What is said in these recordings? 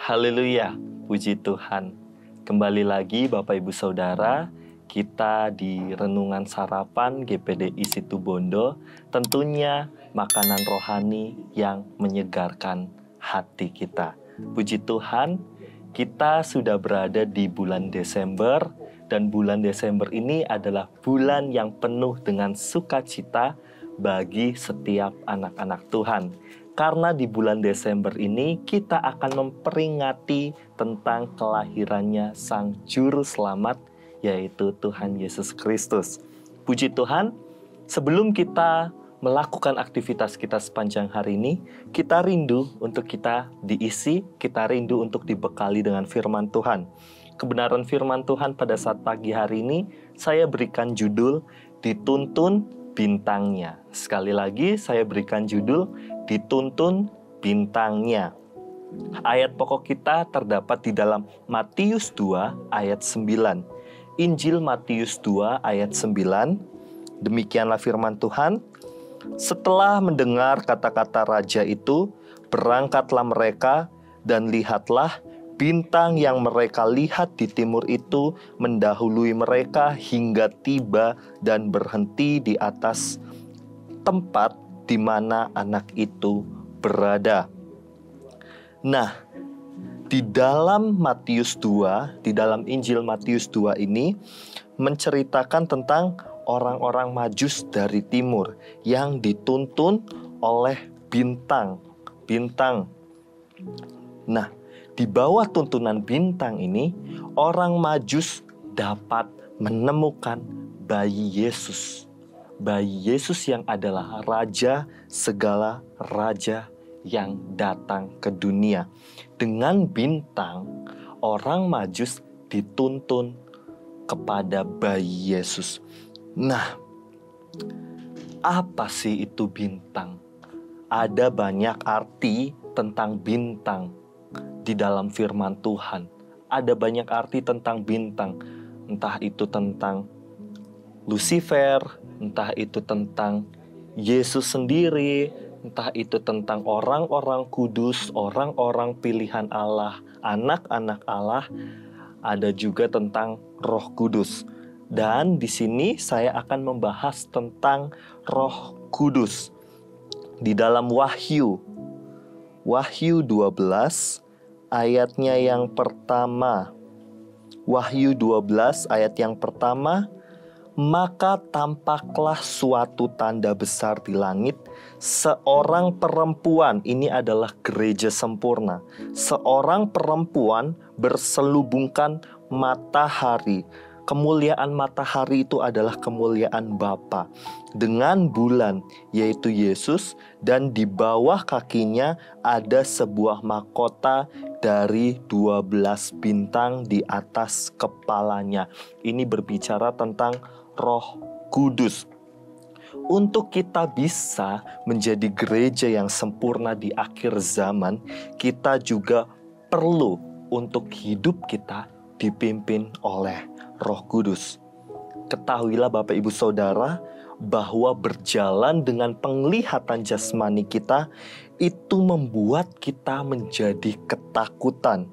Haleluya, puji Tuhan. Kembali lagi Bapak Ibu Saudara, kita di Renungan Sarapan GPDI Situbondo, tentunya makanan rohani yang menyegarkan hati kita. Puji Tuhan, kita sudah berada di bulan Desember, dan bulan Desember ini adalah bulan yang penuh dengan sukacita bagi setiap anak-anak Tuhan. Karena di bulan Desember ini kita akan memperingati tentang kelahirannya Sang Juru Selamat, yaitu Tuhan Yesus Kristus. Puji Tuhan, sebelum kita melakukan aktivitas kita sepanjang hari ini, kita rindu untuk kita diisi, kita rindu untuk dibekali dengan firman Tuhan. Kebenaran firman Tuhan pada saat pagi hari ini, saya berikan judul, Dituntun Bintangnya. Sekali lagi, saya berikan judul, Dituntun Bintangnya. Ayat pokok kita terdapat di dalam Matius 2 ayat 9. Injil Matius 2 ayat 9. Demikianlah firman Tuhan. Setelah mendengar kata-kata raja itu, berangkatlah mereka, dan lihatlah, bintang yang mereka lihat di timur itu mendahului mereka hingga tiba dan berhenti di atas tempat di mana anak itu berada. Nah, di dalam Matius 2, di dalam Injil Matius 2 ini menceritakan tentang orang-orang Majus dari timur yang dituntun oleh bintang. Nah, di bawah tuntunan bintang ini, orang Majus dapat menemukan bayi Yesus. Bayi Yesus yang adalah raja segala raja yang datang ke dunia. Dengan bintang, orang Majus dituntun kepada bayi Yesus. Nah, apa sih itu bintang? Ada banyak arti tentang bintang di dalam firman Tuhan. Ada banyak arti tentang bintang. Entah itu tentang Lucifer, entah itu tentang Yesus sendiri, entah itu tentang orang-orang kudus, orang-orang pilihan Allah, anak-anak Allah. Ada juga tentang Roh Kudus. Dan di sini saya akan membahas tentang Roh Kudus. Di dalam Wahyu 12 ayatnya yang pertama. Wahyu 12 ayat yang pertama. Maka tampaklah suatu tanda besar di langit, seorang perempuan, ini adalah gereja sempurna, seorang perempuan berselubungkan matahari. Kemuliaan matahari itu adalah kemuliaan Bapa, dengan bulan, yaitu Yesus, dan di bawah kakinya ada sebuah mahkota dari 12 bintang di atas kepalanya. Ini berbicara tentang Roh Kudus. Untuk kita bisa menjadi gereja yang sempurna di akhir zaman, kita juga perlu untuk hidup kita dipimpin oleh Roh Kudus. Ketahuilah Bapak Ibu Saudara, bahwa berjalan dengan penglihatan jasmani kita itu membuat kita menjadi ketakutan.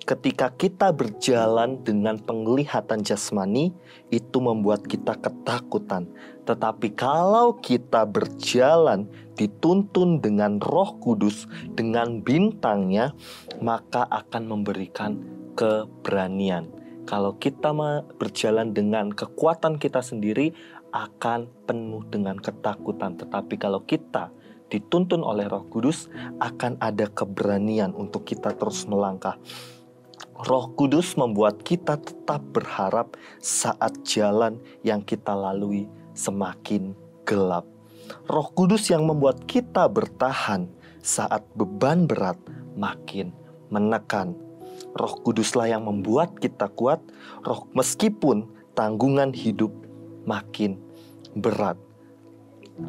Ketika kita berjalan dengan penglihatan jasmani, itu membuat kita ketakutan. Tetapi kalau kita berjalan dituntun dengan Roh Kudus, dengan bintangnya, maka akan memberikan keberanian. Kalau kita berjalan dengan kekuatan kita sendiri, akan penuh dengan ketakutan. Tetapi kalau kita dituntun oleh Roh Kudus, akan ada keberanian untuk kita terus melangkah. Roh Kudus membuat kita tetap berharap saat jalan yang kita lalui semakin gelap. Roh Kudus yang membuat kita bertahan saat beban berat makin menekan. Roh Kuduslah yang membuat kita kuat, meskipun tanggungan hidup makin berat.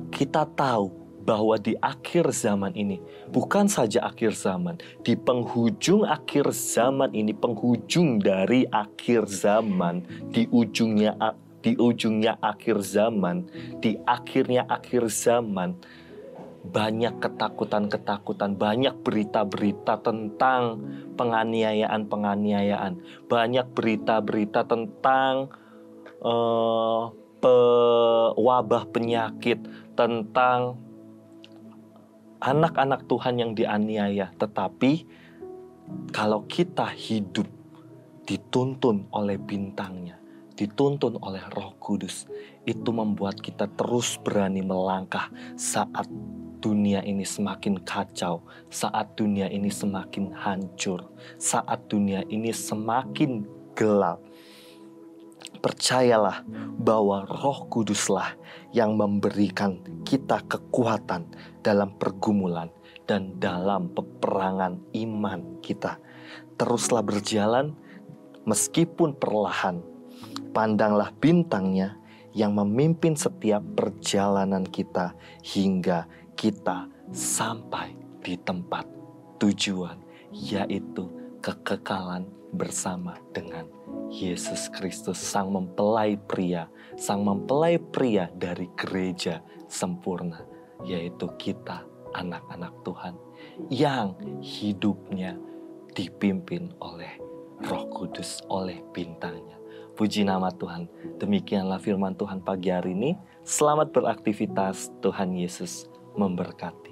Kita tahu bahwa di akhir zaman ini, bukan saja akhir zaman, di penghujung akhir zaman ini, penghujung dari akhir zaman, di ujungnya akhir zaman, di akhirnya akhir zaman, banyak ketakutan-ketakutan, banyak berita-berita tentang penganiayaan-penganiayaan, banyak berita-berita tentang wabah penyakit, tentang anak-anak Tuhan yang dianiaya. Tetapi kalau kita hidup dituntun oleh bintangnya, dituntun oleh Roh Kudus, itu membuat kita terus berani melangkah saat dunia ini semakin kacau, saat dunia ini semakin hancur, saat dunia ini semakin gelap. Percayalah bahwa Roh Kuduslah yang memberikan kita kekuatan dalam pergumulan dan dalam peperangan iman kita. Teruslah berjalan meskipun perlahan. Pandanglah bintangnya yang memimpin setiap perjalanan kita hingga kita sampai di tempat tujuan, yaitu kekekalan bersama dengan Yesus Kristus, Sang Mempelai pria dari gereja sempurna, yaitu kita anak-anak Tuhan yang hidupnya dipimpin oleh Roh Kudus, oleh bintangnya. Puji nama Tuhan. Demikianlah firman Tuhan pagi hari ini. Selamat beraktivitas. Tuhan Yesus memberkati.